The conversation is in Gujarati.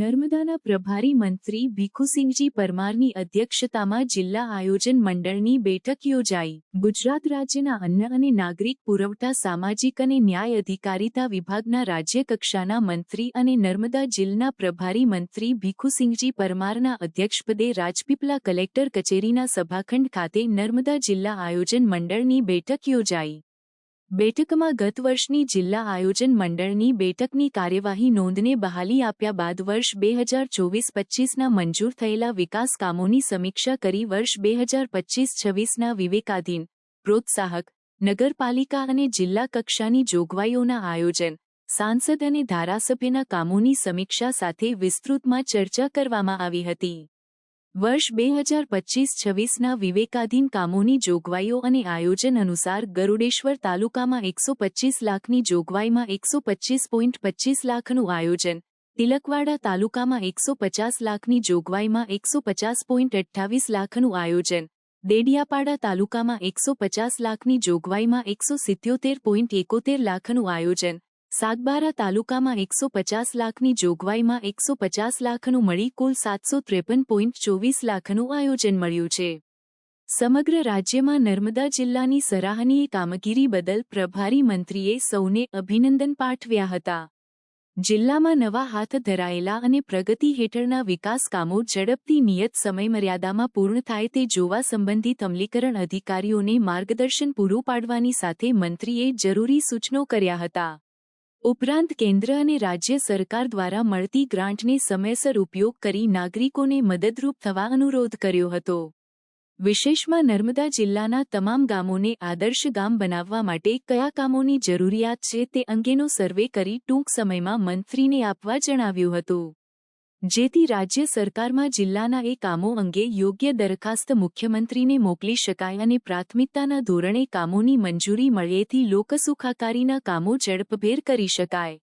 નર્મદાના પ્રભારી મંત્રી ભીખુસિંહજી પરમારની અધ્યક્ષતામાં જિલ્લા આયોજન મંડળની બેઠક યોજાઈ। ગુજરાત રાજ્યના અન્ન અને નાગરિક પુરવઠા સામાજિક અને ન્યાય અધિકારિતા વિભાગના રાજ્ય કક્ષાના મંત્રી અને નર્મદા જિલ્લાના પ્રભારી મંત્રી ભીખુસિંહજી પરમારના અધ્યક્ષપદે રાજપીપળા કલેક્ટર કચેરીના સભાખંડ ખાતે નર્મદા જિલ્લા આયોજન મંડળની બેઠક યોજાઈ। બેઠકમાં ગત વર્ષની જિલ્લા આયોજન મંડળની બેઠકની કાર્યવાહી નોંધને બહાલી આપ્યા બાદ વર્ષ 2024-25ના મંજૂર થયેલા વિકાસ કામોની સમીક્ષા કરી વર્ષ 2025-26ના વિવેકાધીન, પ્રોત્સાહક, નગરપાલિકા અને જિલ્લા કક્ષાની જોગવાઈઓના આયોજન, સાંસદ અને ધારાસભ્યના કામોની સમીક્ષા સાથે વિસ્તૃતમાં ચર્ચા કરવામાં આવી હતી। વર્ષ 2025-26ના વિવેકાધીન કામોની જોગવાઈઓ અને આયોજન અનુસાર ગરુડેશ્વર તાલુકામાં 125 લાખની જોગવાઈમાં 125.25 લાખનું આયોજન, તિલકવાડા તાલુકામાં 150 લાખની જોગવાઈમાં 150.28 લાખનું આયોજન, દેડિયાપાડા તાલુકામાં 150 લાખની જોગવાઈમાં 177.71 લાખનું આયોજન, સાગબારા તાલુકામાં 150 લાખની જોગવાઈમાં 150 લાખનું મળી કુલ 753.24 લાખનું આયોજન મળ્યું છે। સમગ્ર રાજ્યમાં નર્મદા જિલ્લાની સરાહનીય કામગીરી બદલ પ્રભારી મંત્રીએ સૌને અભિનંદન પાઠવ્યા હતા। જિલ્લામાં નવા હાથ ધરાયેલા અને પ્રગતિ હેઠળના વિકાસ કામો ઝડપથી નિયત સમયમર્યાદામાં પૂર્ણ થાય તે જોવા સંબંધિત અમલીકરણ અધિકારીઓને માર્ગદર્શન પૂરું પાડવાની સાથે મંત્રીએ જરૂરી સૂચનો કર્યા હતા। ઉપરાંત કેન્દ્ર અને રાજ્ય સરકાર દ્વારા મળતી ગ્રાન્ટને સમયસર ઉપયોગ કરી નાગરિકોને મદદરૂપ થવા અનુરોધ કર્યો હતો। વિશેષમાં નર્મદા જિલ્લાના તમામ ગામોને આદર્શ ગામ બનાવવા માટે કયા કામોની જરૂરિયાત છે તે અંગેનો સર્વે કરી ટૂંક સમયમાં મંત્રીને આપવા જણાવ્યું હતું, જેથી રાજ્ય સરકારમાં જિલ્લાના એ કામો અંગે યોગ્ય દરખાસ્ત મુખ્યમંત્રીને મોકલી શકાય અને પ્રાથમિકતાના ધોરણે કામોની મંજૂરી મળેથી લોકસુખાકારીના કામો ઝડપભેર કરી શકાય।